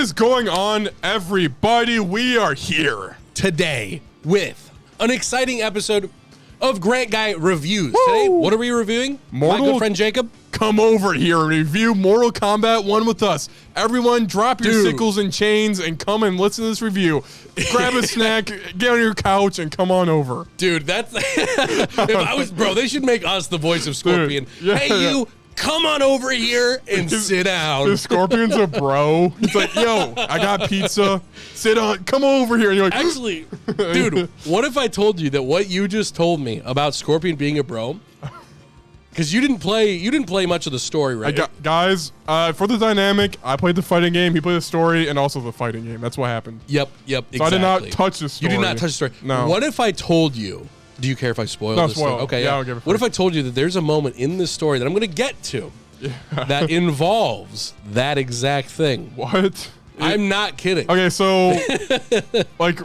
is going on, everybody? We are here today with an exciting episode of Grant Guy Reviews. Woo! Today, what are we reviewing? My good friend Jacob. Come over here and review Mortal Kombat 1 with us. Everyone, drop your sickles and chains and come and listen to this review. Grab a snack, get on your couch, and come on over. Dude, that's... if I was... Bro, they should make us the voice of Scorpion. Dude, yeah, hey, you... Come on over here and sit down. The Scorpion's a bro. He's like, yo, I got pizza. Sit on. Come over here. And you're like, actually, dude, what if I told you that what you just told me about Scorpion being a bro? Because you didn't play much of the story, right? Guys, for the dynamic, I played the fighting game. He played the story and also the fighting game. That's what happened. Yep, exactly. So I did not touch the story. You did not touch the story. No. What if I told you? Do you care if I spoil this? Spoil. Okay, yeah. I don't give a fuck. What if I told you that there's a moment in this story that I'm going to get to that involves that exact thing? What? I'm not kidding. Okay, so like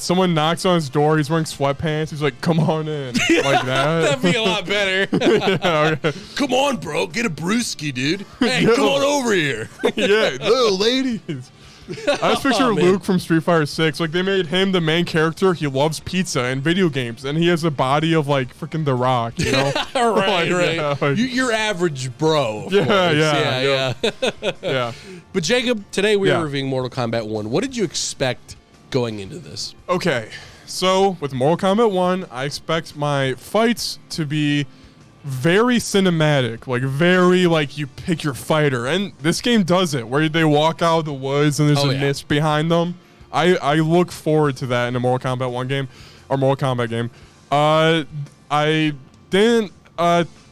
someone knocks on his door. He's wearing sweatpants. He's like, "Come on in," like that. That'd be a lot better. Yeah, okay. Come on, bro. Get a brewski, dude. Hey, come on over here. Yeah, little ladies. I just picture Luke from Street Fighter 6. Like, they made him the main character. He loves pizza and video games, and he has a body of, like, freaking The Rock, you know? right. Yeah, like, your average bro. Yeah. But, Jacob, today we are reviewing Mortal Kombat 1. What did you expect going into this? Okay, so with Mortal Kombat 1, I expect my fights to be very cinematic, like very like you pick your fighter, and this game does it where they walk out of the woods and there's a mist behind them. I look forward to that in a Mortal Kombat 1 game or Mortal Kombat game. I didn't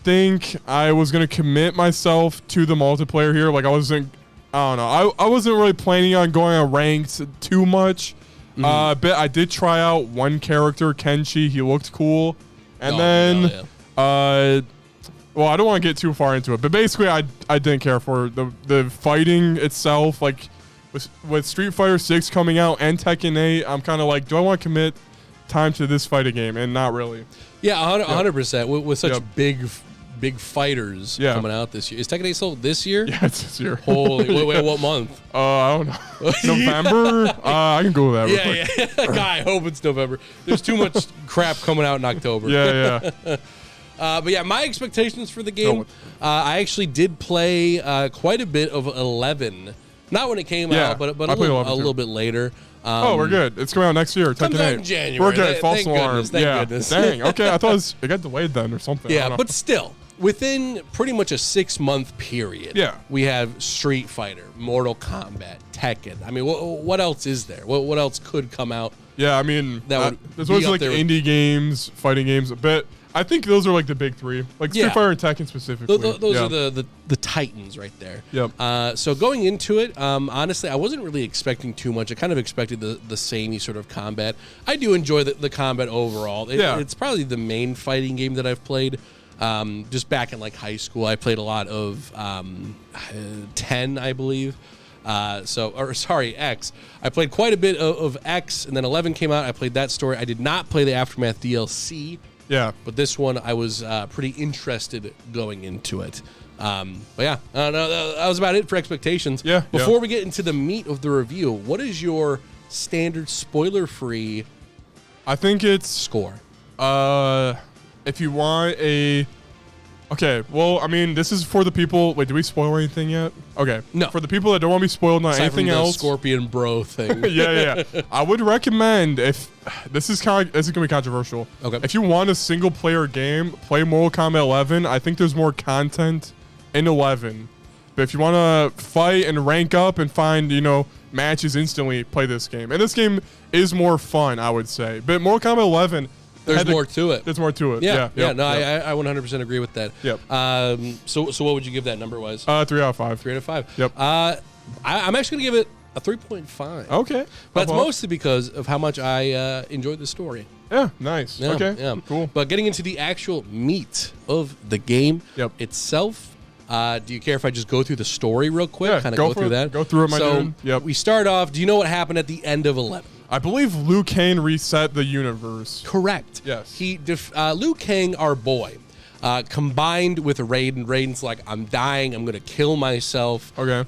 think I was gonna commit myself to the multiplayer here. Like I don't know. I wasn't really planning on going on ranked too much. But I did try out one character, Kenshi. He looked cool, and well, I don't want to get too far into it, but basically I didn't care for the fighting itself. Like with Street Fighter 6 coming out and Tekken 8, I'm kind of like, do I want to commit time to this fighting game? And not really. Yeah, 100%. With such big fighters coming out this year. Is Tekken 8 still this year? Yeah, it's this year. Holy, wait, what month? I don't know. November? I can Google that real quick. Yeah. God, I hope it's November. There's too much crap coming out in October. Yeah. But yeah, my expectations for the game, I actually did play quite a bit of 11. Not when it came out, but a little bit later. We're good. It's coming out next year. Comes out in January. We're good. False alarm. Thank goodness. Dang. Okay, I thought it got delayed then or something. Yeah, but still, within pretty much a 6-month period, we have Street Fighter, Mortal Kombat, Tekken. I mean, what else is there? What else could come out? Yeah, I mean, there's always like indie games, fighting games, but I think those are like the big three, like Street Fighter and Tekken specifically. Those are the titans right there. Yep. So going into it, honestly, I wasn't really expecting too much. I kind of expected the samey sort of combat. I do enjoy the combat overall. It's probably the main fighting game that I've played. Just back in like high school, I played a lot of 10, I believe. X. I played quite a bit of X, and then 11 came out. I played that story. I did not play the Aftermath DLC. Yeah. But this one, I was pretty interested going into it. But yeah, no, that was about it for expectations. Yeah. Before we get into the meat of the review, what is your standard spoiler-free I think it's score? If you want a... Okay, well, I mean, this is for the people... Wait, did we spoil anything yet? Okay. No. For the people that don't want to be spoiled on aside anything from the else... Scorpion bro thing. Yeah. I would recommend, if... This is going to be controversial. Okay. If you want a single-player game, play Mortal Kombat 11. I think there's more content in 11. But if you want to fight and rank up and find, matches instantly, play this game. And this game is more fun, I would say. But Mortal Kombat 11... There's more to it. There's more to it. I 100% agree with that. Yep. So what would you give that number was? 3 out of 5. 3 out of 5. Yep. I'm actually going to give it a 3.5. Okay. But that's mostly because of how much I enjoyed the story. Yeah, nice. Yeah, okay, yeah. Cool. But getting into the actual meat of the game itself, do you care if I just go through the story real quick? Yeah, kind of go through that? Go through it, my dude. Yep. We start off, do you know what happened at the end of 11? I believe Liu Kang reset the universe. Correct. Yes. Liu Kang, our boy, combined with Raiden. Raiden's like, I'm dying. I'm going to kill myself. Okay.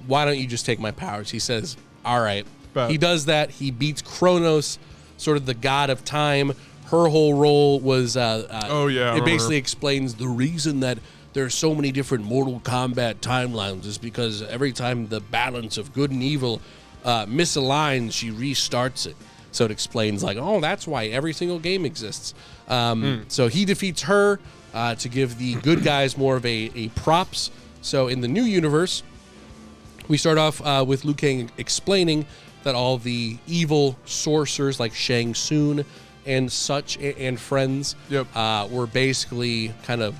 Why don't you just take my powers? He says, all right. Bet. He does that. He beats Kronos, sort of the god of time. Her whole role was, it basically explains the reason that there are so many different Mortal Kombat timelines is because every time the balance of good and evil misaligns, she restarts it. So it explains like, oh, that's why every single game exists. So he defeats her to give the good guys more of a props. So in the new universe, we start off with Liu Kang explaining that all the evil sorcerers like Shang Tsung and such and friends were basically kind of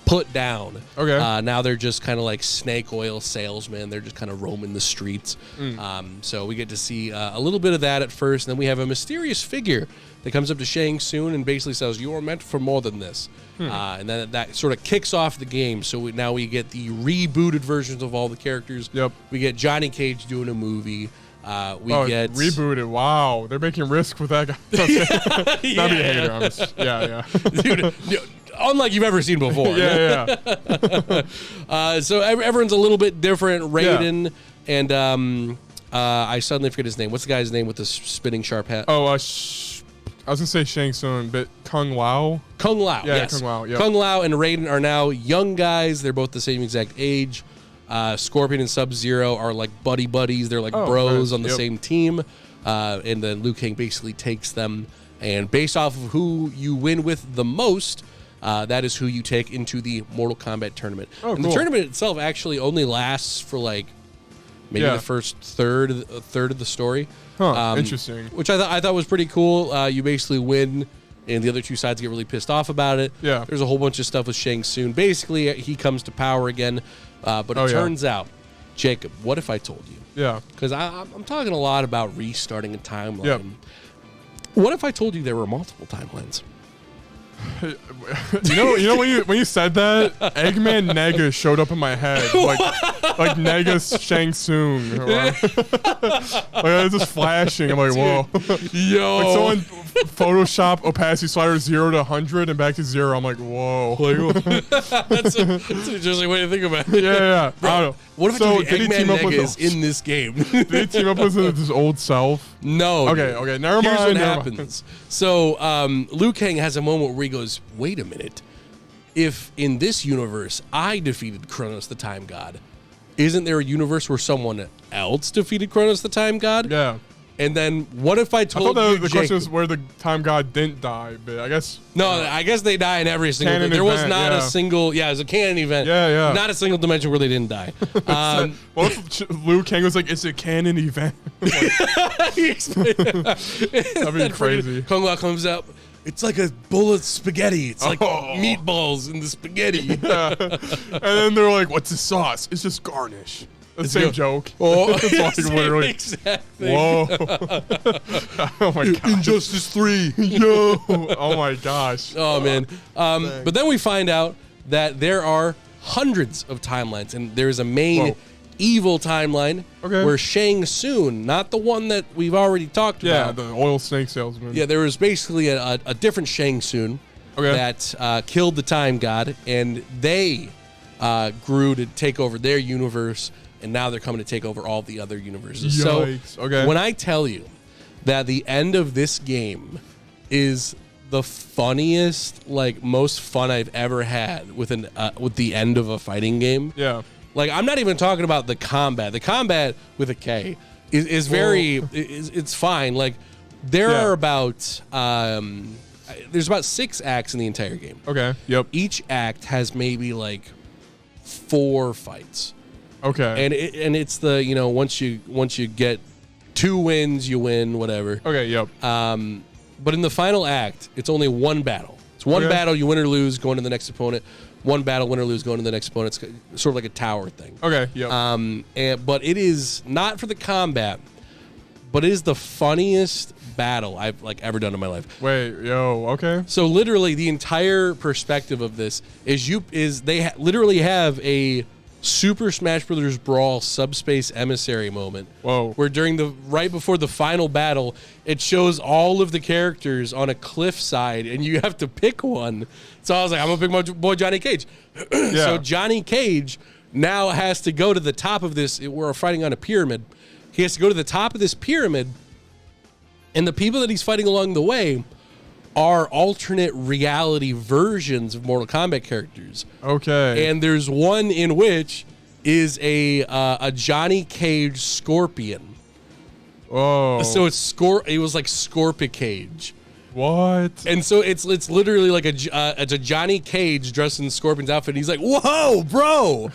put down. Okay. Now they're just kind of like snake oil salesmen. They're just kind of roaming the streets. So we get to see a little bit of that at first. And then we have a mysterious figure that comes up to Shang Tsung and basically says, you are meant for more than this. And then that sort of kicks off the game. So now we get the rebooted versions of all the characters. Yep. We get Johnny Cage doing a movie. We get rebooted. Wow, they're making risk with that guy. Not be a hater. I'm just, Dude, unlike you've ever seen before. So everyone's a little bit different. Raiden and I suddenly forget his name. What's the guy's name with the spinning sharp hat? Oh, I was gonna say Shang Tsung, but Kung Lao. Kung Lao. Yeah, yes. Kung Lao. Yep. Kung Lao and Raiden are now young guys. They're both the same exact age. Scorpion and Sub-Zero are like buddies. They're like bros on the same team. And then Liu Kang basically takes them. And based off of who you win with the most, that is who you take into the Mortal Kombat tournament. Oh, and cool. the tournament itself actually only lasts for like maybe the first third of the story. Interesting. Which I thought was pretty cool. You basically win, and the other two sides get really pissed off about it. Yeah. There's a whole bunch of stuff with Shang Tsung. Basically, he comes to power again. But it turns out, Jacob, what if I told you? Yeah. Because I'm talking a lot about restarting a timeline. Yep. What if I told you there were multiple timelines? you know when you said that, Eggman Nega showed up in my head, like Nega's Shang Tsung. Like I was just flashing. I'm like, whoa, yo, like someone Photoshop opacity slider 0 to 100 and back to 0. I'm like, whoa. That's an interesting way to think about it. Yeah. Bro, I don't know. What if so Eggman Nega is in this game? Did he team up with his old self? No. Okay. Never mind. Here's what happens. So Liu Kang has a moment where he goes, wait a minute. If in this universe I defeated Kronos the Time God, isn't there a universe where someone else defeated Kronos the Time God? Yeah. And then what if I told you the question is where the time god didn't die, but I guess... No, I guess they die in every single thing. There was not a single... Yeah, it was a canon event. Yeah. Not a single dimension where they didn't die. What if Liu Kang was like, it's a canon event? That'd be crazy. Kung Lao comes out. It's like a bowl of spaghetti. It's like meatballs in the spaghetti. And then they're like, what's the sauce? It's just garnish. The same joke. It's like literally. Exactly. Whoa. Oh my god. Injustice 3. Yo. Oh my gosh. Oh man. But then we find out that there are hundreds of timelines, and there's a main evil timeline where Shang Tsung, not the one that we've already talked about. Yeah, the oil snake salesman. Yeah, there was basically a different Shang Tsung that killed the Time God, and they grew to take over their universe. And now they're coming to take over all the other universes. Yikes. So when I tell you that the end of this game is the funniest, like most fun I've ever had with the end of a fighting game. Yeah. Like I'm not even talking about the combat. The combat with a K is very it's fine. Like there are about there's about 6 acts in the entire game. Okay. Yep. Each act has maybe like 4 fights. Okay. And it's the, once you get 2 wins, you win, whatever. Okay, yep. But in the final act, it's only 1 battle. It's 1 battle, you win or lose, going to the next opponent. 1 battle, win or lose, going to the next opponent. It's sort of like a tower thing. Okay, yep. But it is not for the combat, but it is the funniest battle I've ever done in my life. Wait, okay. So literally the entire perspective of this is they literally have a Super Smash Bros. Brawl Subspace Emissary moment. Whoa. Where right before the final battle, it shows all of the characters on a cliffside, and you have to pick one. So I was like, I'm going to pick my boy Johnny Cage. So Johnny Cage now has to go to the top of this. We're fighting on a pyramid. He has to go to the top of this pyramid, and the people that he's fighting along the way are alternate reality versions of Mortal Kombat characters. Okay. And there's one in which is a Johnny Cage scorpion. Oh. So it was like Scorpicage. What? And so it's literally like it's a Johnny Cage dressed in Scorpion's outfit. And he's like, "Whoa, bro!"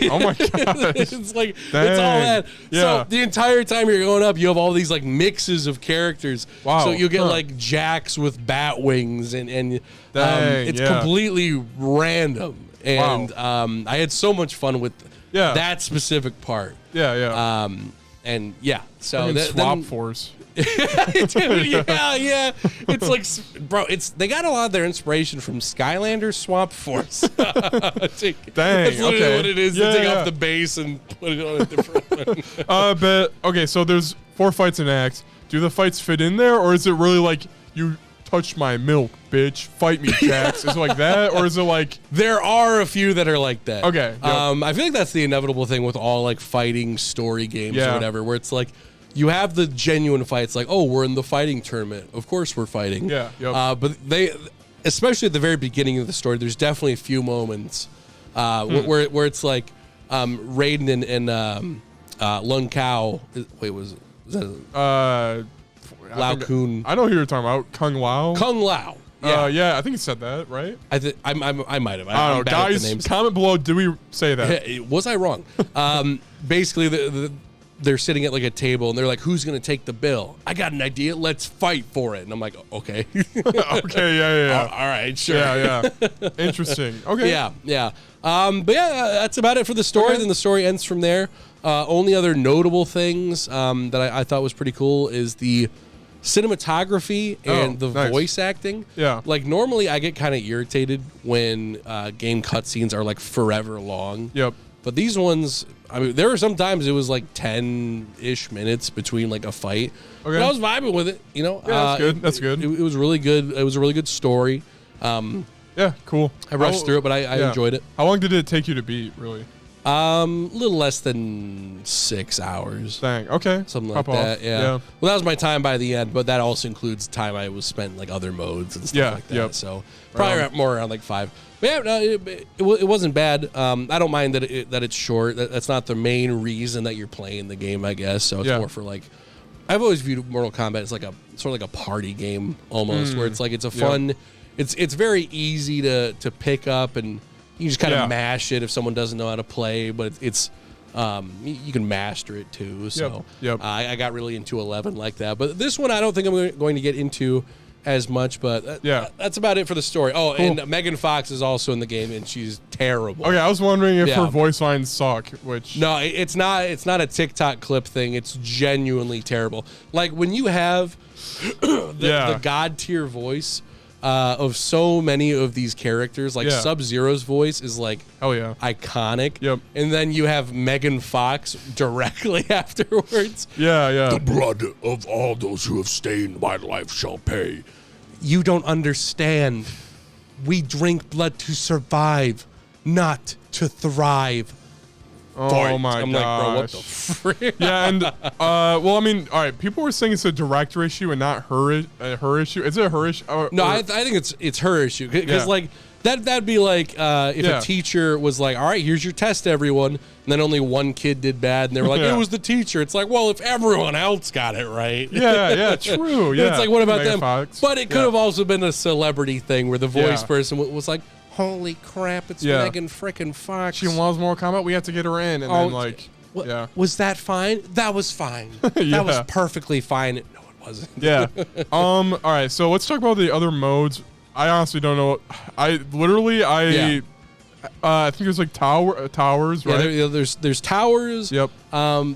Oh my god! It's like it's all that. Yeah. So the entire time you're going up, you have all these like mixes of characters. Wow. So you'll get like Jax with bat wings, and it's yeah. completely random. And I had so much fun with that specific part. Yeah. And yeah, so I mean, Swap Force. Dude, yeah. It's like, bro, they got a lot of their inspiration from Skylanders Swap Force. Dang, that's literally what it is. Yeah, to take off the base and put it on a different one. But okay, so there's 4 fights in Act. Do the fights fit in there, or is it really like you touched my milk, bitch? Fight me, Jax. Is it like that, or is it like? There are a few that are like that. Okay. Yep. I feel like that's the inevitable thing with all like fighting story games or whatever, where it's like, you have the genuine fights, like, oh, we're in the fighting tournament. Of course we're fighting. Yeah. Yep. But especially at the very beginning of the story, there's definitely a few moments where it's like Raiden and Lung Kao. Wait, was that Lao Kun? I know who you're talking about. Kung Lao. Kung Lao. Yeah, I think you said that, right? I might have. I don't know. Guys, comment below. Did we say that? Was I wrong? Basically, they're sitting at like a table and they're like, "Who's gonna take the bill? I got an idea. Let's fight for it." And I'm like, "Okay, okay, yeah. All right, sure, yeah. Interesting. Okay, yeah. But yeah, that's about it for the story. Okay. Then the story ends from there. Only other notable things that I thought was pretty cool is the cinematography and the voice acting. Yeah. Like normally I get kind of irritated when game cutscenes are like forever long. Yep. But these ones, I mean, there were some times it was like 10-ish minutes between like a fight. Okay. But I was vibing with it, you know. Yeah, that's good. It was really good. It was a really good story. Yeah, cool. I rushed through it, but I enjoyed it. How long did it take you to beat, really? A little less than 6 hours. Dang. Okay. Something like that. Yeah. Well, that was my time by the end, but that also includes time I was spent in like other modes and stuff like that. Yep. So probably more around like 5. But yeah, no, it wasn't bad. I don't mind that it's short. That's not the main reason that you're playing the game, I guess. So it's more for like, I've always viewed Mortal Kombat as like a sort of like a party game almost, where it's like it's a fun. It's very easy to pick up, and you just kind of mash it if someone doesn't know how to play. But it's you can master it too. So I got really into 11 like that. But this one I don't think I'm going to get into as much, but that's about it for the story. Oh, cool. And Megan Fox is also in the game, and she's terrible. Okay, I was wondering if her voice lines suck, which... No, it's not a TikTok clip thing. It's genuinely terrible. Like, when you have the god-tier voice of so many of these characters, like Sub-Zero's voice is, like, iconic. Yep. And then you have Megan Fox directly afterwards. Yeah. The blood of all those who have stained my life shall pay. You don't understand. We drink blood to survive, not to thrive. Oh my gosh. I'm like, bro, what the frick? Yeah, and well, I mean, all right. People were saying it's a director issue and not her issue. Is it her issue? No, I think it's her issue because like that'd be like if a teacher was like, all right, here's your test, everyone, and then only one kid did bad, and they were like, it was the teacher. It's like, well, if everyone else got it right, true. Yeah, it's like, what about them? Fox. But it could have also been a celebrity thing where the voice person was like, holy crap, it's Megan frickin' Fox. She loves Mortal Kombat. We have to get her in. And then, like, was that fine? That was fine. That was perfectly fine. No, it wasn't. Yeah. All right. So let's talk about the other modes. I honestly don't know. I think there's like towers, right? Yeah, there's towers. Yep.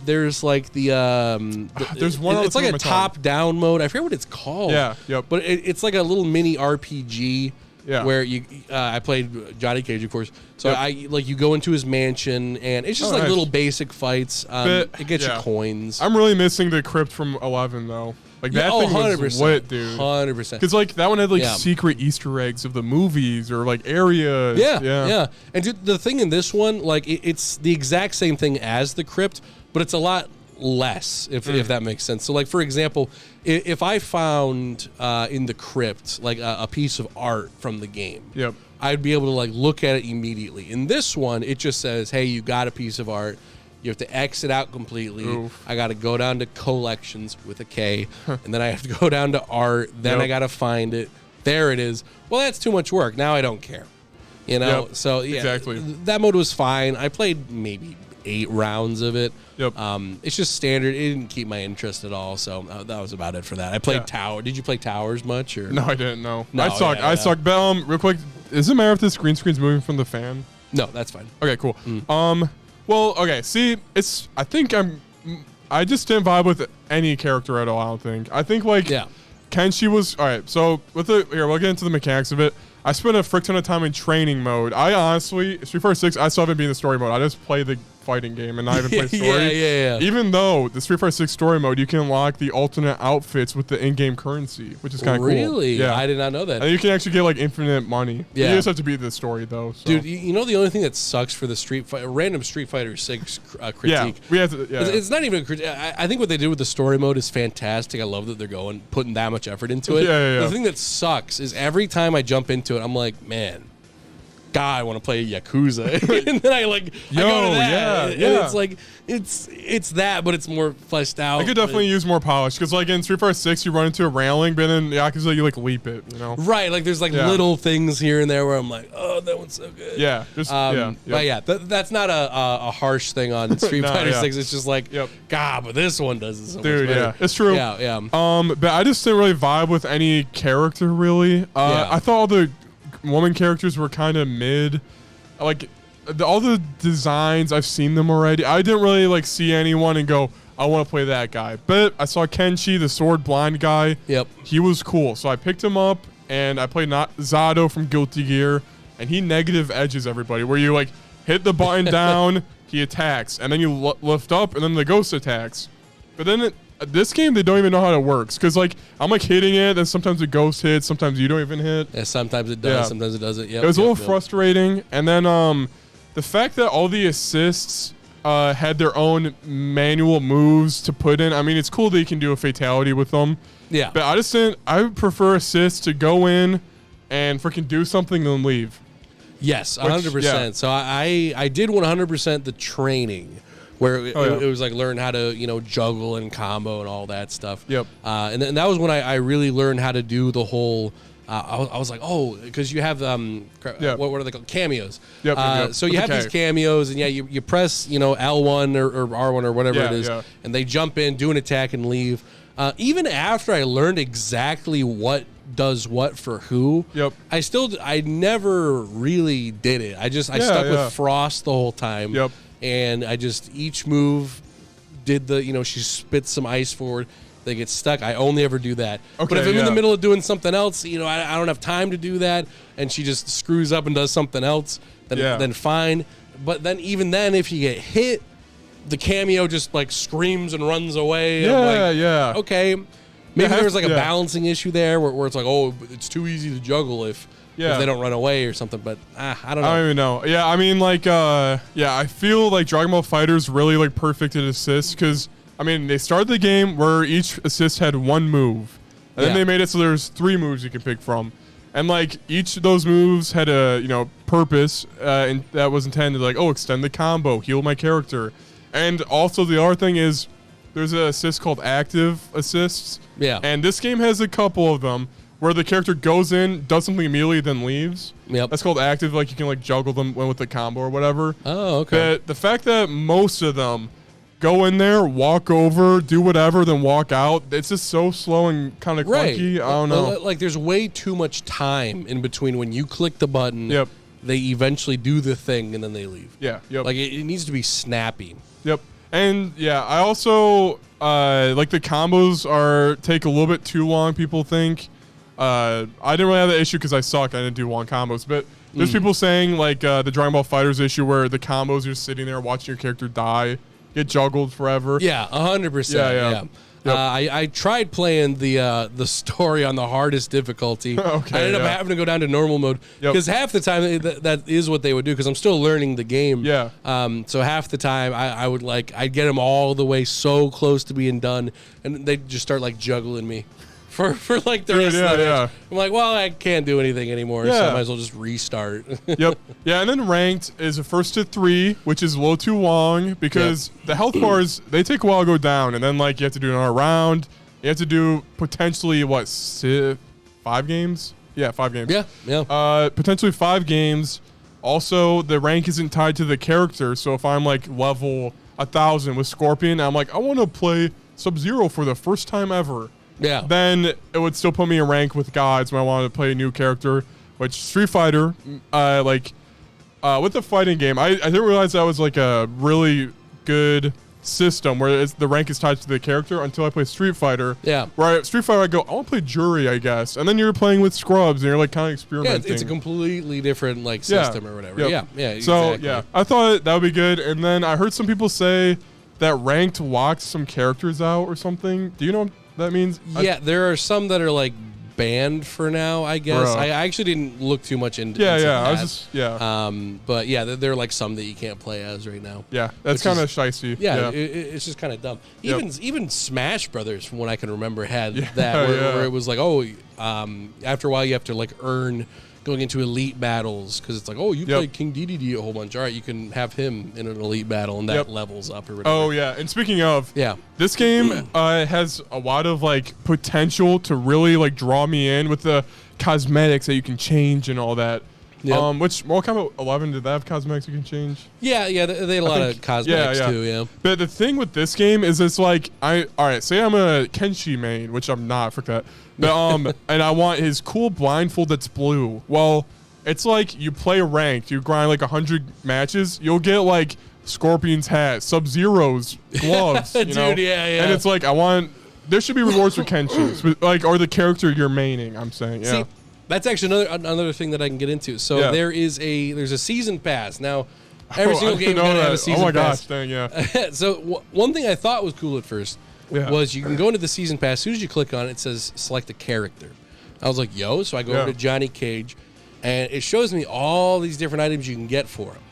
There's like there's one. It's like a top-down mode. I forget what it's called. Yeah. Yep. But it's like a little mini RPG. Yeah. Where I played Johnny Cage, of course. So you go into his mansion, and it's just little basic fights. It gets you coins. I'm really missing the crypt from 11 though. Like that thing 100%, was lit, dude. 100%. Because like that one had like secret Easter eggs of the movies or like areas. Yeah. And dude, the thing in this one, like it's the exact same thing as the crypt, but it's a lot less, if that makes sense. So like for example, if I found in the crypt like a piece of art from the game, I'd be able to like look at it immediately. In this one, it just says, hey, you got a piece of art. You have to exit out completely. Oof. I got to go down to collections with a K, and then I have to go down to art. Then I got to find it. There it is. Well, that's too much work. Now I don't care. You know? So, yeah. Exactly. That mode was fine. I played maybe 8 rounds of it. It's just standard. It didn't keep my interest at all. So that was about it for that. I played Tower. Did you play Towers much? Or no, I didn't. No, I suck. I suck. But real quick, does it matter if the green screen's moving from the fan? No, that's fine. Okay, cool. Well, okay. See, I just didn't vibe with any character at all. I don't think. I think like Kenshi was all right. So we'll get into the mechanics of it. I spent a frick ton of time in training mode. I honestly, Street Fighter 6, I still haven't been in the story mode. I just play the fighting game and not even play story. Even though the Street Fighter 6 story mode, you can unlock the alternate outfits with the in-game currency, which is kind of cool. Really? Yeah. I did not know that. And you can actually get like infinite money. Yeah. You just have to beat the story though. So. Dude, you know the only thing that sucks for the random Street Fighter 6 critique? Yeah, we have to, It's not even a critique. I think what they did with the story mode is fantastic. I love that they're putting that much effort into it. The thing that sucks is every time I jump into it, I'm like, man, God, I want to play Yakuza. And then I go to that. And it's like, it's that, but it's more fleshed out. I could definitely use more polish. Because like in Street Fighter 6, you run into a railing, but in Yakuza, you like leap it, you know? Right. Like there's like little things here and there where I'm like, oh, that one's so good. Yeah. But that's not a harsh thing on Street Fighter 6. It's just like, God, but this one does it so much better. Yeah, it's true. Yeah. But I just didn't really vibe with any character, really. I thought all the woman characters were kind of mid. Like all the designs, I've seen them already. I didn't really like see anyone and go, I want to play that guy. But I saw Kenshi, the sword blind guy. He was cool, so I picked him up and I played Zato from Guilty Gear, and he negative edges everybody. Where you like hit the button down, he attacks, and then you lift up, and then the ghost attacks. But then this game, they don't even know how it works. Because, like, I'm, like, hitting it, and sometimes the ghost hits, sometimes you don't even hit. Yeah, sometimes it does, sometimes it doesn't. It was a little frustrating. And then the fact that all the assists had their own manual moves to put in. I mean, it's cool that you can do a fatality with them. Yeah. But I would prefer assists to go in and freaking do something and then leave. Yes, 100%. So I did 100% the training. Where it was like learn how to, juggle and combo and all that stuff. And then that was when I really learned how to do the whole. I was like, because you have what are they called? Cameos. So you have these cameos, and you press L1 or R1 or whatever it is, and they jump in, do an attack, and leave. Even after I learned exactly what does what for who, I never really did it. I stuck with Frost the whole time. And I just, each move did she spits some ice forward. They get stuck. I only ever do that. But if I'm in the middle of doing something else, I don't have time to do that, and she just screws up and does something else, then fine. But then even then, if you get hit, the cameo just like screams and runs away. Okay. Maybe there's like a balancing issue there where it's like, it's too easy to juggle if they don't run away or something, but I don't know. I don't even know. Yeah, I mean, like, I feel like Dragon Ball FighterZ really like perfected assists because, I mean, they started the game where each assist had one move, and then they made it so there's 3 moves you can pick from, and like each of those moves had a purpose, and that was intended like, extend the combo, heal my character, and also the other thing is there's an assist called active assists, and this game has a couple of them. Where the character goes in, does something immediately, then leaves. That's called active. Like you can like juggle them with the combo or whatever. Oh, okay. But the fact that most of them go in there, walk over, do whatever, then walk out, it's just so slow and kind of clunky. I don't know. Like there's way too much time in between when you click the button. They eventually do the thing and then they leave. Like it needs to be snappy. And I also like the combos take a little bit too long. People think. I didn't really have that issue because I suck. I didn't do long combos, but there's people saying like the Dragon Ball FighterZ issue where the combos you're sitting there watching your character die, get juggled forever. Yeah, 100%. Yeah. Yep. I tried playing the story on the hardest difficulty. Okay, I ended up having to go down to normal mode because half the time that is what they would do because I'm still learning the game. Yeah. So half the time I'd get them all the way so close to being done, and they'd just start like juggling me. For like the rest of the match. I'm like, well, I can't do anything anymore, so I might as well just restart. Yep. Yeah, and then ranked is a 1st to 3, which is a little too long because the health bars, they take a while to go down, and then like you have to do another round. You have to do potentially, 5 games? Yeah, 5 games. Yeah. Potentially 5 games. Also, the rank isn't tied to the character, so if I'm like level 1,000 with Scorpion, I'm like, I want to play Sub-Zero for the first time ever. Yeah. Then it would still put me in rank with gods when I wanted to play a new character, which Street Fighter, with the fighting game, I didn't realize that was like a really good system where the rank is tied to the character until I play Street Fighter. Yeah. Where Street Fighter, I go, I want to play Jury, I guess. And then you're playing with scrubs and you're like kind of experimenting. Yeah, it's a completely different like system or whatever. Yep. Yeah, exactly. So, yeah, I thought that would be good. And then I heard some people say that ranked locked some characters out or something. Do you know what that means? Yeah, there are some that are like banned for now, I guess. Bro. I actually didn't look too much into that. I was just but yeah, there are like some that you can't play as right now. Yeah, that's kind of shicey. Yeah, it's just kind of dumb. Even Smash Brothers, from what I can remember, had that where it was like, after a while you have to like earn going into elite battles because it's like, you played King DDD a whole bunch. All right, you can have him in an elite battle and that levels up or whatever. Oh yeah, and speaking of, this game has a lot of like potential to really like draw me in with the cosmetics that you can change and all that. Yep. Which Mortal Kombat 11, did that have cosmetics you can change? Yeah, they had a lot of cosmetics too. Yeah. But the thing with this game is it's like all right, say I'm a Kenshi main, which I'm not, forget. But, and I want his cool blindfold that's blue. Well, it's like you play ranked, you grind like 100 matches, you'll get like Scorpion's hat, Sub-Zero's gloves, you know? Dude, yeah. And it's like there should be rewards for Kenshi's, like or the character you're maining. I'm saying, See, that's actually another thing that I can get into. So there's a season pass now. Every single game is gonna have a season pass. Oh my gosh, dang, yeah. So one thing I thought was cool at first was you can go into the season pass. As soon as you click on it, it says select a character. I was like, so I go over to Johnny Cage, and it shows me all these different items you can get for him.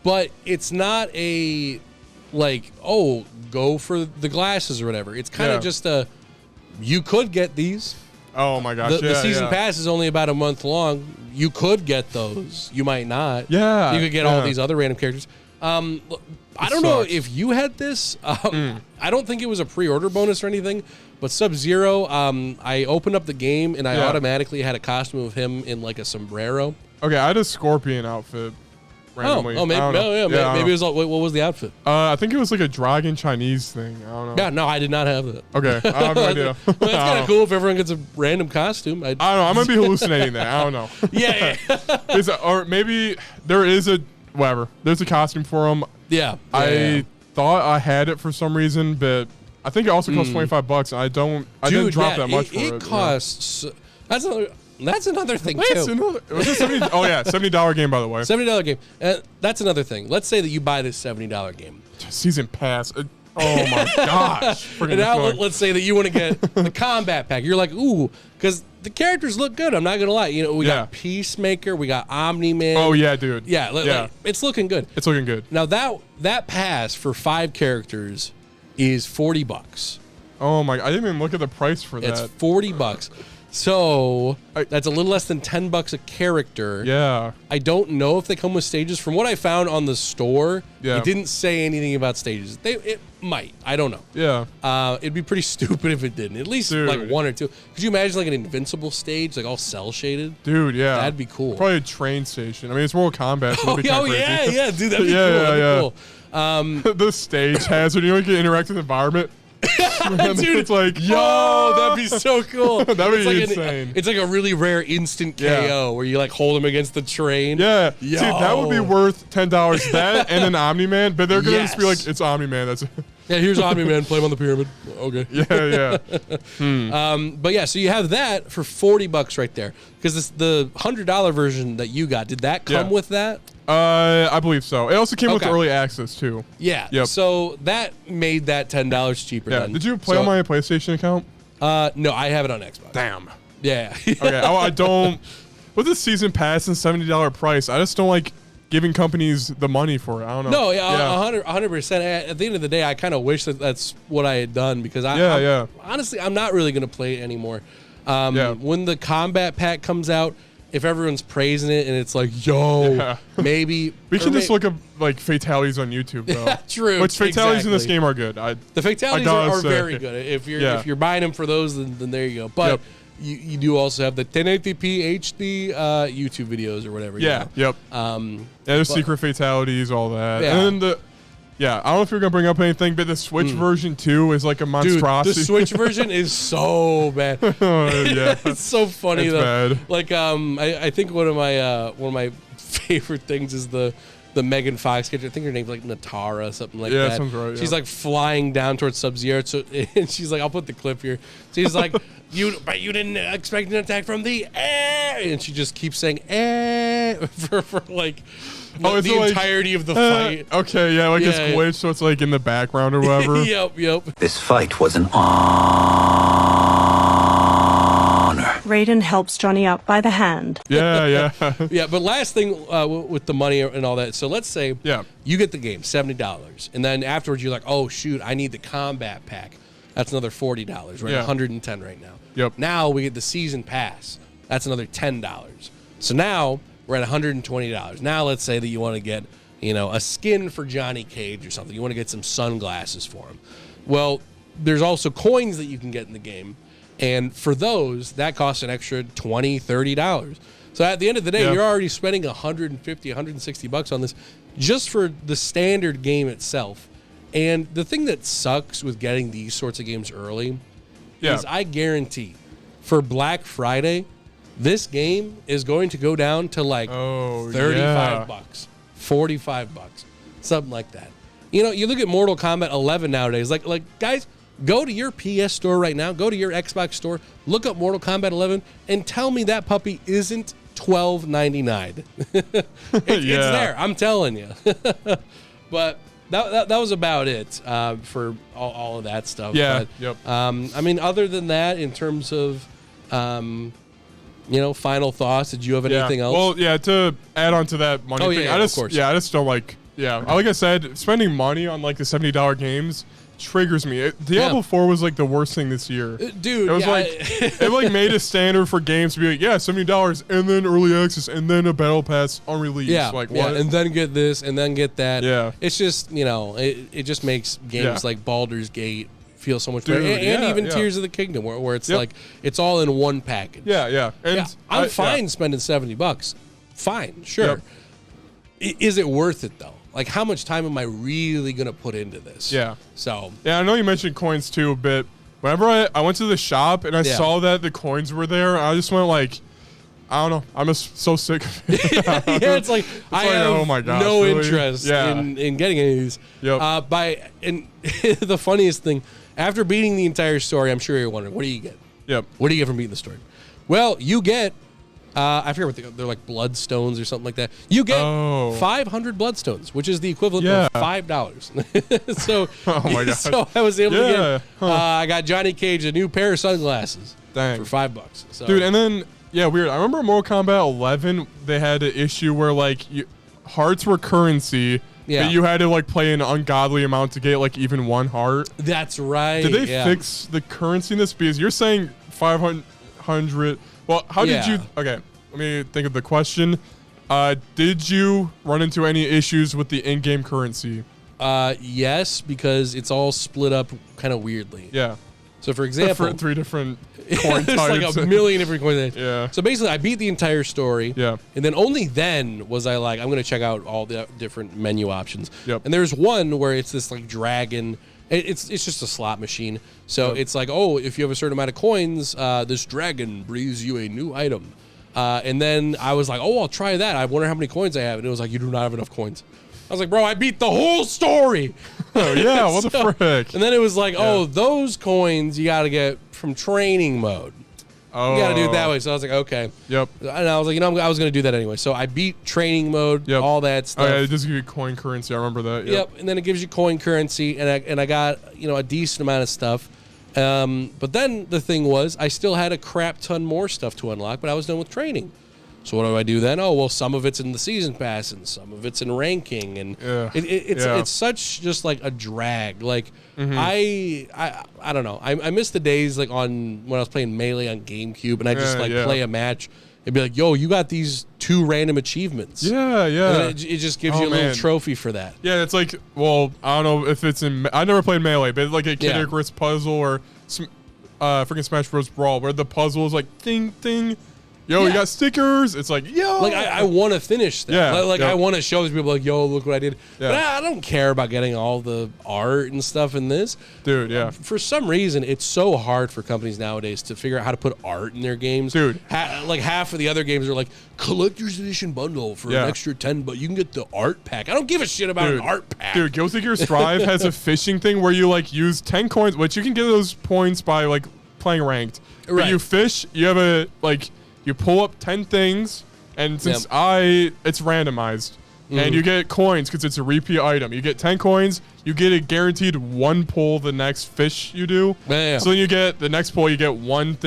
But it's not a like, go for the glasses or whatever. It's kind of just you could get these. Oh my gosh! The season pass is only about a month long. You could get those. You might not. Yeah. You could get all these other random characters. I don't know if you had this. I don't think it was a pre-order bonus or anything. But Sub-Zero, I opened up the game and I automatically had a costume of him in like a sombrero. Okay, I had a Scorpion outfit. Randomly. Maybe it was. What was the outfit? I think it was like a dragon Chinese thing. I don't know. Yeah, no, I did not have that. Okay, I have no idea. Well, that's kind of cool if everyone gets a random costume. I don't know. I might be hallucinating that. I don't know. Or maybe there is there's a costume for him. Yeah. I thought I had it for some reason, but I think it also costs $25. I didn't drop that much for it. It costs. That's another thing too. Was it $70? Oh yeah, $70 game by the way. $70 game. That's another thing. Let's say that you buy this $70 game. Season pass. Oh my gosh. And now let's say that you want to get the combat pack. You're like, ooh, because the characters look good. I'm not gonna lie. You know, we got Peacemaker, we got Omni-Man. Oh yeah, dude. Yeah, it's looking good. It's looking good. Now that pass for 5 characters is $40. Oh my! I didn't even look at the price for that. It's $40. So that's a little less than $10 a character. Yeah. I don't know if they come with stages. From what I found on the store, it didn't say anything about stages. It might. I don't know. Yeah. It'd be pretty stupid if it didn't. At least like 1 or 2. Could you imagine like an Invincible stage, like all cell shaded? Dude, yeah. That'd be cool. Probably a train station. I mean, it's Mortal Kombat. So dude, that'd be cool. That'd be cool. The stage hazard. You know, you can interact with the environment. Dude, it's like, that'd be so cool. That'd be insane. It's like a really rare instant KO where you like hold him against the train. Yeah. See, that would be worth $10. That and an Omni-Man, but they're gonna just be like, it's Omni-Man. That's it. Yeah, here's Omni-Man, play him on the pyramid. Okay. Yeah. But yeah, so you have that for $40 right there. Because the $100 version that you got, did that come with that? I believe so. It also came with early access too. Yeah. Yep. So that made that $10 cheaper. Yeah. Then. Did you play on my PlayStation account? No, I have it on Xbox. Damn. Yeah. Okay. I don't. With the season pass and $70 price, I just don't like giving companies the money for it. I don't know. No, yeah, 100%. At the end of the day, I kind of wish that that's what I had done because honestly, I'm not really going to play it anymore. When the combat pack comes out, if everyone's praising it and it's like, yo, maybe we can just look up like fatalities on YouTube though. Yeah, true. Which fatalities in this game are good. The fatalities are very good. If you're buying them for those, then there you go. But you do also have the 1080p HD YouTube videos or whatever. Yeah. Yep. There's secret fatalities, all that. Yeah. And then I don't know if you're gonna bring up anything, but the Switch version 2 is like a monstrosity. Dude, the Switch version is so bad. It's so funny though. Bad. Like I think one of my favorite things is the Megan Fox character. I think her name's like Natara, something like that. Yeah, sounds right. She's like flying down towards Sub-Zero, and she's like, I'll put the clip here. She's like, you didn't expect an attack from the air, and she just keeps saying for like the entirety of the fight. Okay, yeah, like it's glitched, so it's like in the background or whatever. Yep. This fight was an honor. Raiden helps Johnny up by the hand. Yeah. Yeah, but last thing with the money and all that. So let's say you get the game, $70, and then afterwards you're like, oh shoot, I need the combat pack. That's another $40. We're at $110 right now. Yep. Now we get the season pass. That's another $10. So now we're at $120. Now let's say that you want to get, a skin for Johnny Cage or something. You want to get some sunglasses for him. Well, there's also coins that you can get in the game. And for those, that costs an extra $20, $30. So at the end of the day, you're already spending $150, $160 on this just for the standard game itself. And the thing that sucks with getting these sorts of games early is I guarantee for Black Friday, this game is going to go down to like $35, $45, something like that. You look at Mortal Kombat 11 nowadays, like guys, go to your PS store right now, go to your Xbox store, look up Mortal Kombat 11, and tell me that puppy isn't $12.99. It's there, I'm telling you. But that was about it for all of that stuff. Yeah. But, I mean, other than that, in terms of final thoughts, did you have anything else? Well, to add on to that money thing, of course. I just don't like. Like I said, spending money on like the $70 games triggers me. Diablo 4 was like the worst thing this year. Dude, it was it made a standard for games to be like, $70 and then early access and then a battle pass on release. What? And then get this and then get that. Yeah. It's just, it just makes games like Baldur's Gate feel so much better. And even Tears of the Kingdom where it's like it's all in one package. Yeah. And I'm fine spending $70. Fine, sure. Is it worth it though? Like, how much time am I really going to put into this? Yeah. So. Yeah, I know you mentioned coins too a bit. Whenever I went to the shop and I saw that the coins were there, I just went like, I don't know. I'm just so sick of it. It's like, I have no interest in getting any of these. Yep. And the funniest thing, after beating the entire story, I'm sure you're wondering, what do you get? Yep. What do you get from beating the story? Well, you get... I forget what they're like, bloodstones or something like that. You get 500 bloodstones, which is the equivalent of $5. So, my God. So I was able to get. I got Johnny Cage a new pair of sunglasses for $5. So. Dude, and then weird. I remember Mortal Kombat 11. They had an issue where like hearts were currency. But you had to like play an ungodly amount to get like even one heart. That's right. Did they fix the currency in this? Because you're saying 500. Well, how did you... Okay, let me think of the question. Did you run into any issues with the in-game currency? Yes, because it's all split up kind of weirdly. Yeah. So, for example... For 3 different coin types. Like a million different coins. Yeah. So, basically, I beat the entire story. Yeah. And then only then was I like, I'm going to check out all the different menu options. Yep. And there's one where it's this, like, dragon... It's just a slot machine. So it's like, if you have a certain amount of coins, this dragon brings you a new item. And then I was like, I'll try that. I wonder how many coins I have. And it was like, you do not have enough coins. I was like, bro, I beat the whole story. Oh, yeah, what the frick? And then it was like, oh, those coins you got to get from training mode. Oh. You got to do it that way. So I was like, okay. Yep. And I was like, I was going to do that anyway. So I beat training mode, all that stuff. Oh, yeah, it does give you coin currency. I remember that. Yep. And then it gives you coin currency, and I got, a decent amount of stuff. But then the thing was, I still had a crap ton more stuff to unlock, but I was done with training. So what do I do then? Oh, well, some of it's in the season pass and some of it's in ranking, and it's such just like a drag. Like I don't know. I miss the days like when I was playing Melee on GameCube, and I just play a match. It'd be like, yo, you got these 2 random achievements. Yeah, yeah. And it just gives you a little trophy for that. Yeah, it's like, well, I don't know if it's in. I never played Melee, but it's like a Kid Icarus puzzle or freaking Smash Bros. Brawl, where the puzzle is like, ding, ding. Yo, you got stickers. It's like, yo. Like, I want to finish that. Yeah. I want to show these people, like, yo, look what I did. Yeah. But I don't care about getting all the art and stuff in this. Dude, yeah. For some reason, it's so hard for companies nowadays to figure out how to put art in their games. Dude. Like, half of the other games are like, collector's edition bundle for an extra 10, but you can get the art pack. I don't give a shit about an art pack. Dude, Guilty Gear Strive has a fishing thing where you, like, use 10 coins, which you can get those points by, like, playing ranked. Right. But you fish, you have a, like... You pull up 10 things, and since it's randomized, and you get coins because it's a repeat item. You get 10 coins, you get a guaranteed 1 pull the next fish you do. Yeah. So then you get the next pull, you get 1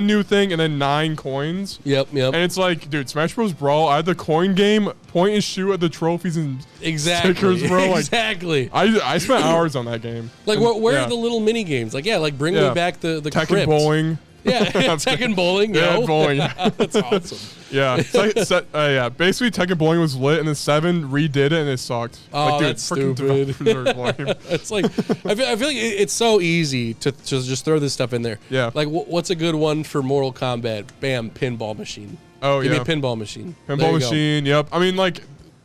new thing, and then 9 coins. Yep. And it's like, dude, Smash Bros. Brawl, I had the coin game, point and shoot at the trophies and stickers, bro. Like, exactly. I spent hours on that game. Like, where are the little mini games? Like, bring me back the Tekken crypt. bowling. Yeah, Tekken bowling. Yeah, bowling. That's awesome. Yeah, basically Tekken bowling was lit, and then 7 redid it, and it sucked. Oh, like, dude, that's stupid. It's like I feel like it's so easy to just throw this stuff in there. Yeah. Like, what's a good one for Mortal Kombat? Bam, pinball machine. Oh, Give me a pinball machine. Pinball machine. Yep. I mean, like,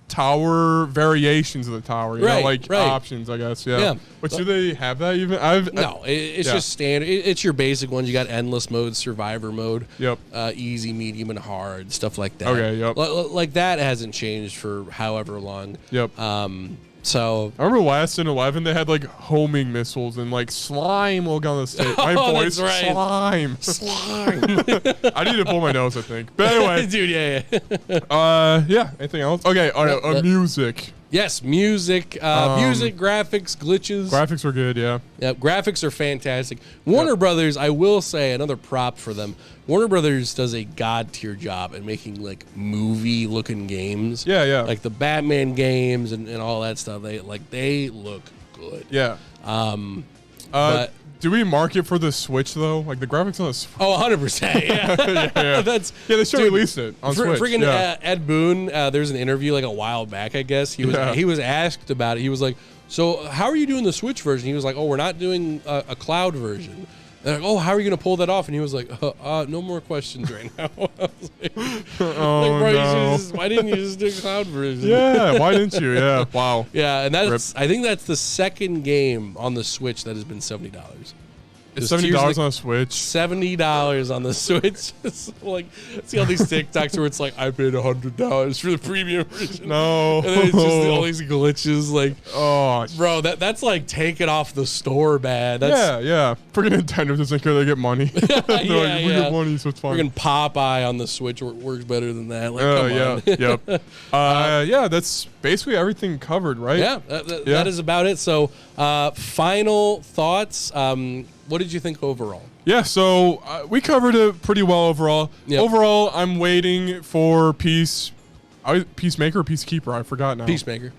tower variations of the tower, you know, like options, I guess. Yeah. But do they have that even? No, it's just standard. It's your basic ones. You got endless mode, survivor mode. Yep. Easy, medium, and hard, stuff like that. Okay. Yep. Like that hasn't changed for however long. Yep. So I remember last in 11 they had like homing missiles and like slime will go on the stage. My voice, slime. I need to pull my nose, I think. But anyway, dude, Anything else? Okay, music. Yes, music, music, graphics, glitches. Graphics were good, yeah. Yep, graphics are fantastic. Warner Brothers, I will say, another prop for them. Warner Brothers does a god tier job at making like movie looking games. Yeah. Like the Batman games and all that stuff. They look good. Yeah. But do we market for the Switch though? Like the graphics on the Switch? Oh, 100%. Yeah. They should release it on Switch. Freaking Ed Boon, there's an interview like a while back, I guess. He was asked about it. He was like, so how are you doing the Switch version? He was like, oh, we're not doing a cloud version. They're like, oh, how are you going to pull that off? And he was like, no more questions right now. I was like, why didn't you just do a cloud version? Yeah, why didn't you? Yeah, wow. Yeah, and I think that's the second game on the Switch that has been $70. It's $70 on a Switch. $70 on the Switch. It's like, see all these TikToks where it's like, I paid $100 for the premium version. No. And then it's just all these glitches. Like, oh, bro, that's like taken off the store bad. Yeah. Freaking Nintendo doesn't care they get money. We get money, so it's fine. Freaking Popeye on the Switch works better than that. Like, come on. Yep. That's basically everything covered, right? Yeah, that is about it. So, final thoughts. What did you think overall? Yeah, so we covered it pretty well overall. Yep. Overall, I'm waiting for Peacemaker or Peacekeeper? I forgot now. Peacemaker.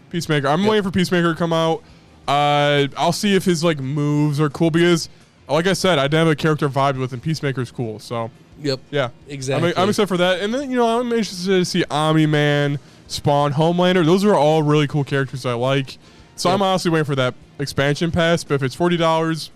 I'm waiting for Peacemaker to come out. I'll see if his like moves are cool because, like I said, I didn't have a character vibe with him. Peacemaker's cool, so. Yep. Yeah. Exactly. I'm excited for that. And then, I'm interested to see Omni-Man, Spawn, Homelander. Those are all really cool characters I like. So I'm honestly waiting for that expansion pass, but if it's $40...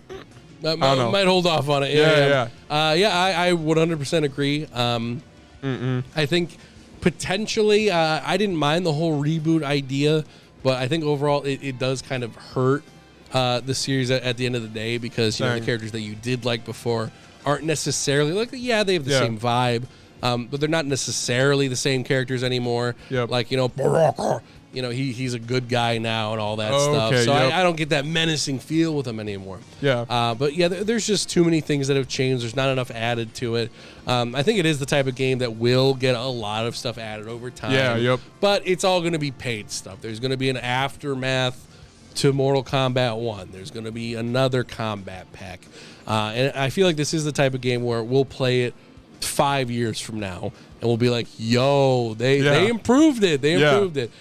I might hold off on it. Yeah. I would 100% agree. I think potentially, I didn't mind the whole reboot idea, but I think overall it does kind of hurt the series at the end of the day because the characters that you did like before aren't necessarily like they have the same vibe, but they're not necessarily the same characters anymore. Yep. Like Baraka you know, he's a good guy now and all that stuff. So I don't get that menacing feel with him anymore. Yeah. But yeah, there's just too many things that have changed. There's not enough added to it. I think it is the type of game that will get a lot of stuff added over time. Yeah, yep. But it's all going to be paid stuff. There's going to be an aftermath to Mortal Kombat 1. There's going to be another combat pack. And I feel like this is the type of game where we'll play it 5 years from now and we'll be like, yo, they improved it. They improved it.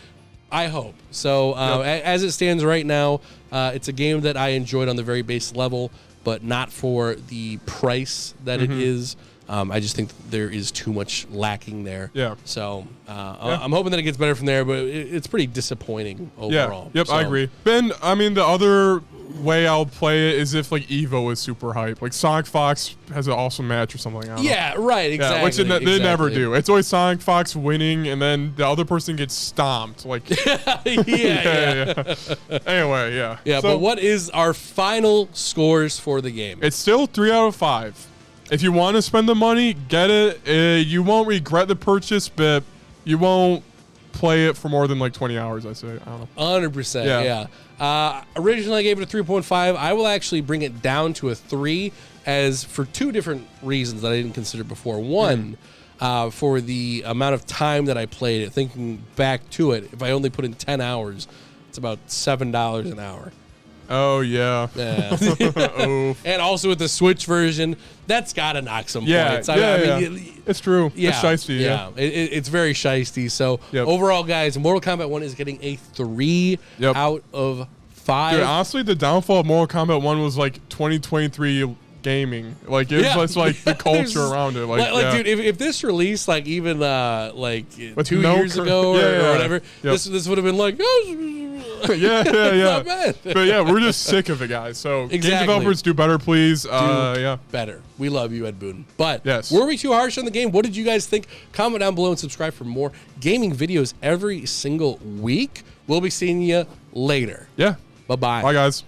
I hope. So as it stands right now, it's a game that I enjoyed on the very base level, but not for the price that it is. I just think there is too much lacking there. Yeah. So I'm hoping that it gets better from there, but it's pretty disappointing overall. Yeah. Yep, so. I agree. Ben, I mean, the other way I'll play it is if like Evo is super hype. Like Sonic Fox has an awesome match or something. I don't know. Right, exactly. Yeah, which they never do. It's always Sonic Fox winning, and then the other person gets stomped. Like, yeah. Anyway, yeah. Yeah, so, but what is our final scores for the game? It's still 3 out of 5. If you want to spend the money, get it. You won't regret the purchase, but you won't play it for more than like 20 hours, I say. I don't know. 100%, yeah. Originally, I gave it a 3.5. I will actually bring it down to a 3 as for two different reasons that I didn't consider before. One, for the amount of time that I played it, thinking back to it, if I only put in 10 hours, it's about $7 an hour. Oh, yeah. And also with the Switch version, that's got to knock some points. I mean, it's true. Yeah, it's shiesty. Yeah. It's very shiesty. So overall, guys, Mortal Kombat 1 is getting a 3 out of 5. Dude, honestly, the downfall of Mortal Kombat 1 was like 2023 gaming. Like, it was like the culture around it. Like dude, if this released like even like 2 years ago or whatever, this would have been like, yeah. Not bad. But yeah, we're just sick of it, guys. So game developers, do better, please. Better. We love you, Ed Boon. But were we too harsh on the game? What did you guys think? Comment down below and subscribe for more gaming videos every single week. We'll be seeing you later. Yeah. Bye-bye. Bye, guys.